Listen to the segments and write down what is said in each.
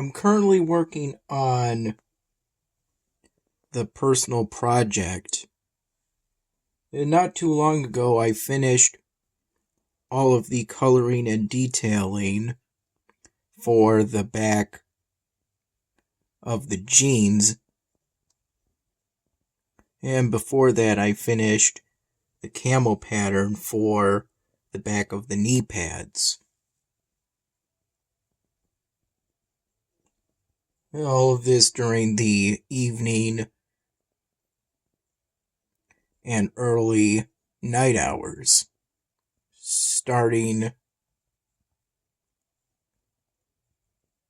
I'm currently working on the personal project. And not too long ago, I finished all of the coloring and detailing for the back of the jeans. And before that, I finished the camo pattern for the back of the knee pads. And all of this during the evening and early night hours, starting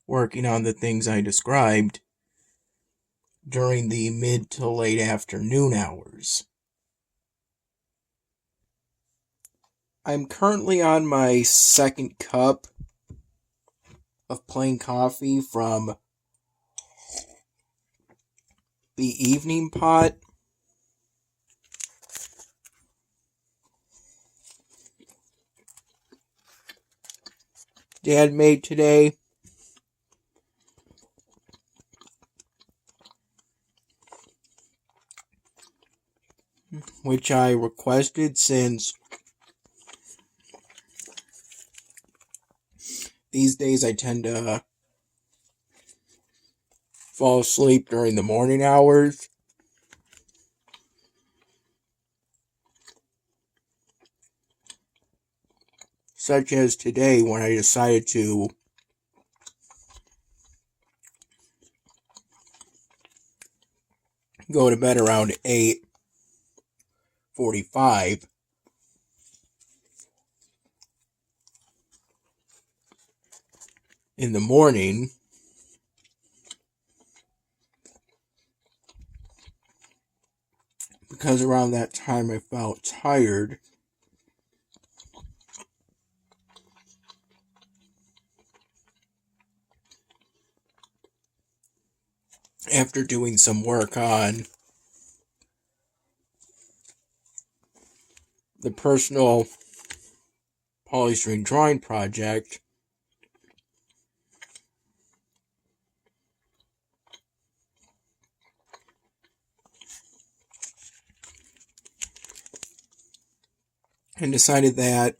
working on the things I described during the mid to late afternoon hours. I'm currently on my second cup of plain coffee from the evening pot. Dad made today. Which I requested since these days I tend to fall asleep during the morning hours. Such as today when I decided to go to bed around 8:45. In the morning, because around that time I felt tired. After doing some work on the personal polystyrene drawing project, and decided that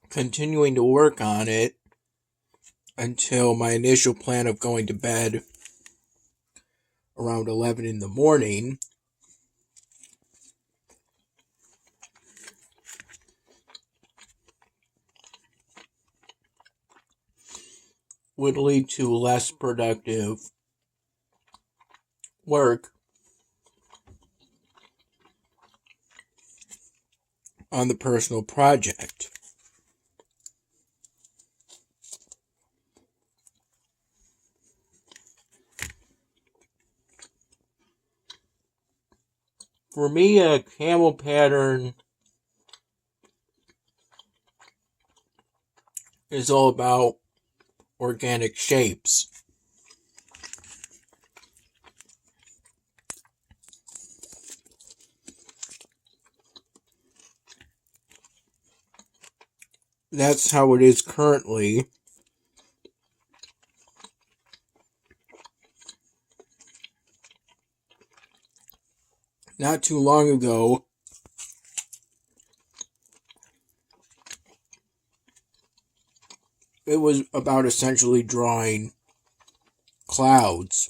continuing to work on it until my initial plan of going to bed around 11 in the morning would lead to less productive work on the personal project. For me, a camo pattern is all about organic shapes. That's how it is currently. Not too long ago, it was about essentially drawing clouds.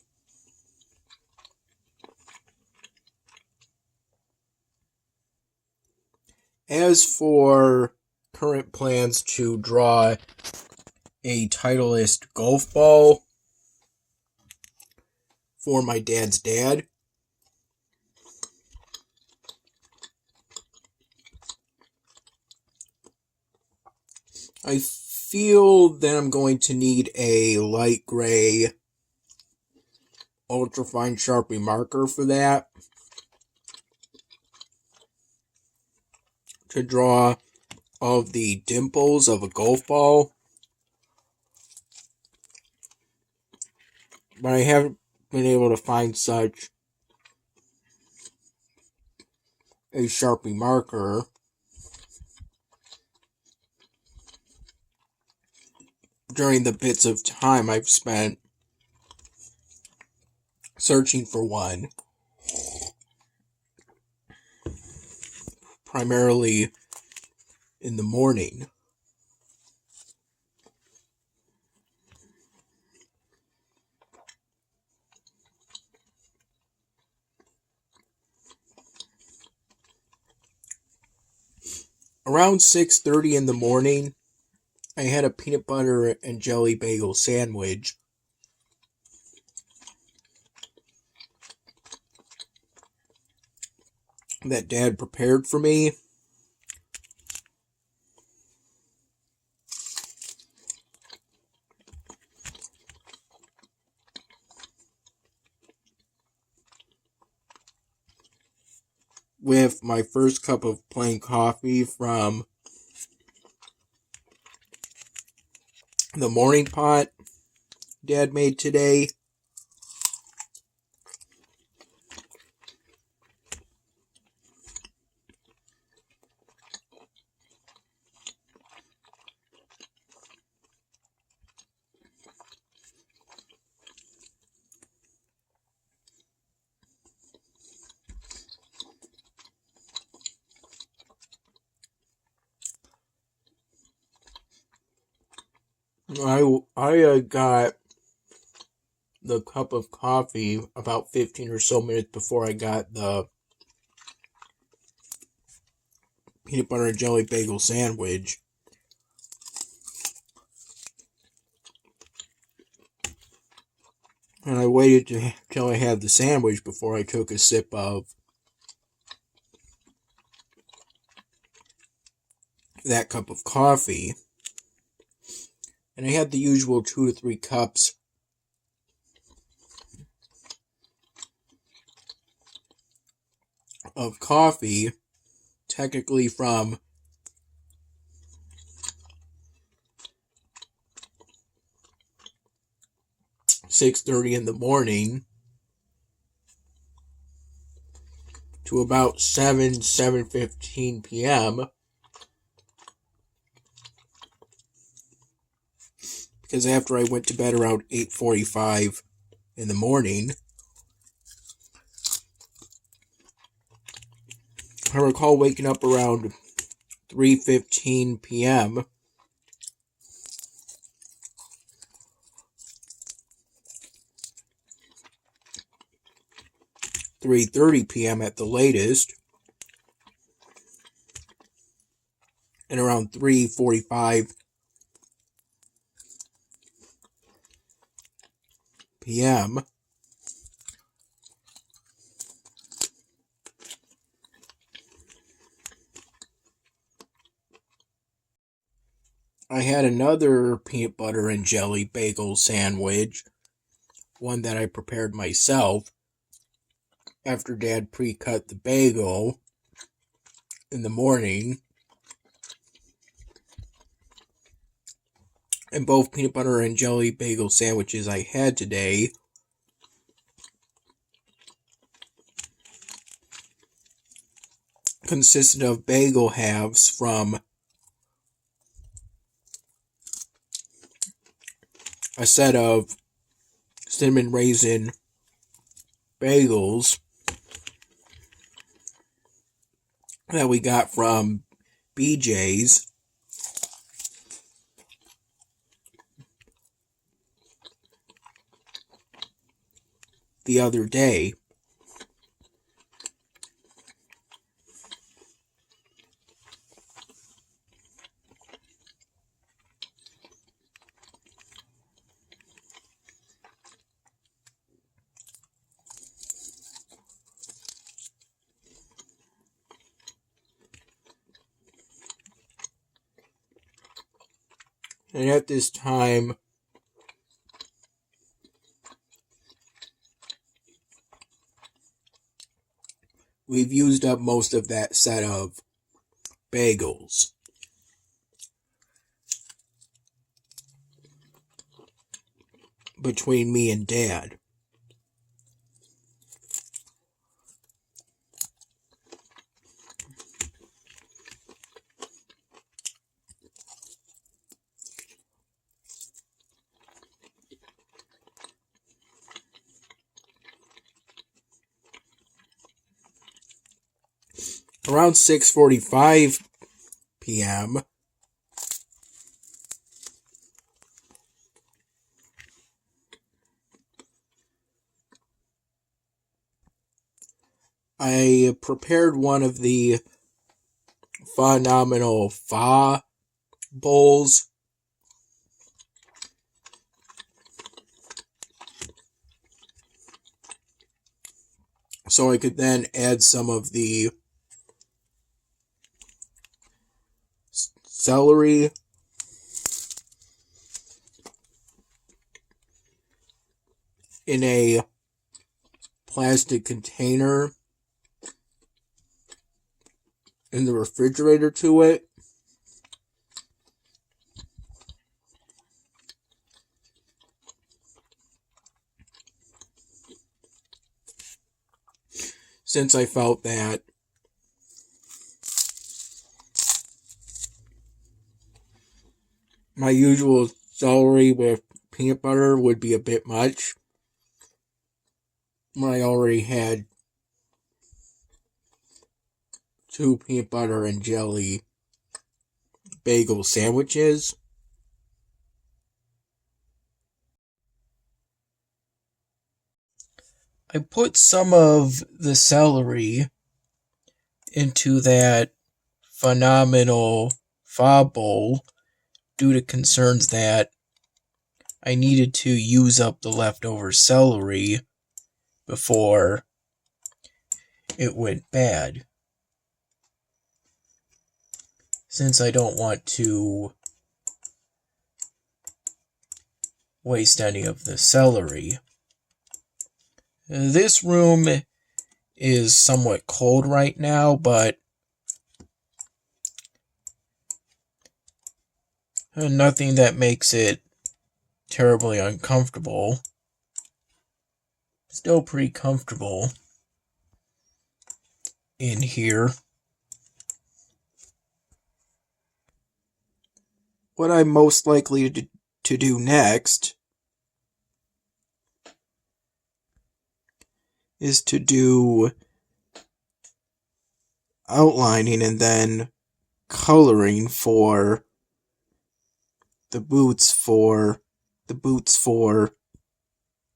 As for current plans to draw a Titleist golf ball for my dad's dad, I feel that I'm going to need a light gray ultrafine Sharpie marker for that to draw all of the dimples of a golf ball. but I haven't been able to find such a Sharpie marker during the bits of time I've spent searching for one, primarily in the morning. Around 6:30 in the morning, I had a peanut butter and jelly bagel sandwich that Dad prepared for me. With my first cup of plain coffee from the morning pot Dad made today. I got the cup of coffee about 15 or so minutes before I got the peanut butter and jelly bagel sandwich. And I waited till I had the sandwich before I took a sip of that cup of coffee. And I had the usual 2 to 3 cups of coffee, technically from 6:30 in the morning to about 7:15 p.m. Because after I went to bed around 8:45 in the morning, I recall waking up around 3:15 p.m. 3:30 p.m. at the latest, and around 3:45 p.m. I had another peanut butter and jelly bagel sandwich, one that I prepared myself after Dad pre-cut the bagel in the morning. And both peanut butter and jelly bagel sandwiches I had today consisted of bagel halves from a set of cinnamon raisin bagels that we got from BJ's the other day. And at this time, we've used up most of that set of bagels. between me and Dad. Around 6:45 p.m., I prepared one of the phenomenal pho bowls. So I could then add some of the celery in a plastic container in the refrigerator to it. Since I felt that my usual celery with peanut butter would be a bit much, when I already had 2 peanut butter and jelly bagel sandwiches. I put some of the celery into that phenomenal pho bowl due to concerns that I needed to use up the leftover celery before it went bad. Since I don't want to waste any of the celery. This room is somewhat cold right now, but nothing that makes it terribly uncomfortable. Still pretty comfortable in here. What I'm most likely to do next is to do outlining and then coloring for the boots for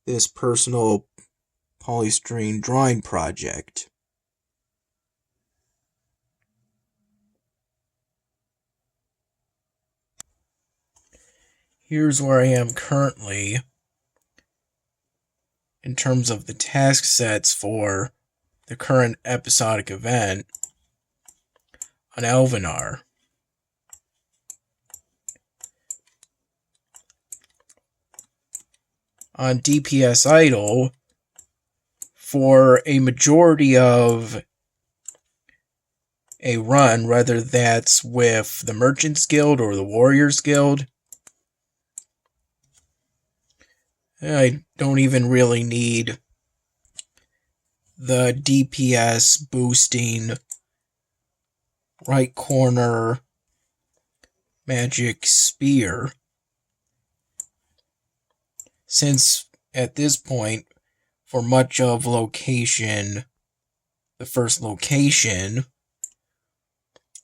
this personal polystyrene drawing project. Here's where I am currently in terms of the task sets for the current episodic event on Elvenar. On DPS Idol, for a majority of a run, whether that's with the Merchants Guild or the Warriors Guild, I don't even really need the DPS boosting right corner magic spear, since at this point, for much of location, the first location,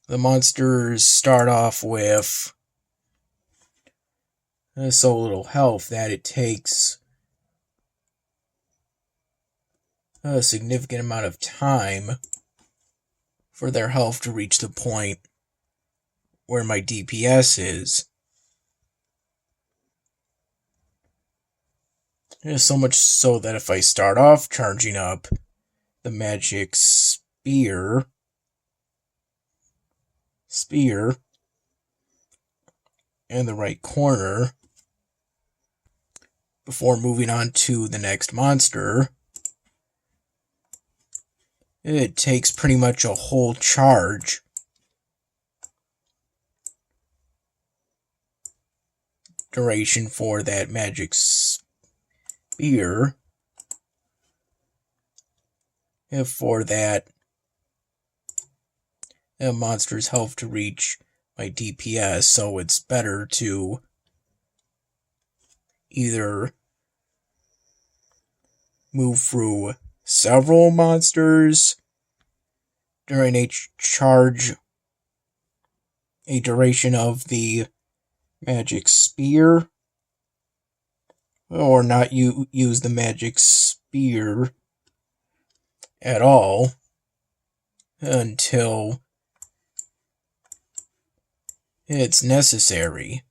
the monsters start off with so little health that it takes a significant amount of time for their health to reach the point where my DPS is. So much so that if I start off charging up the magic spear in the right corner before moving on to the next monster, it takes pretty much a whole charge duration for that magic spear. If for that, monster's health to reach my DPS, so it's better to either move through several monsters during a charge, a duration of the magic spear, or not use the magic spear at all until it's necessary.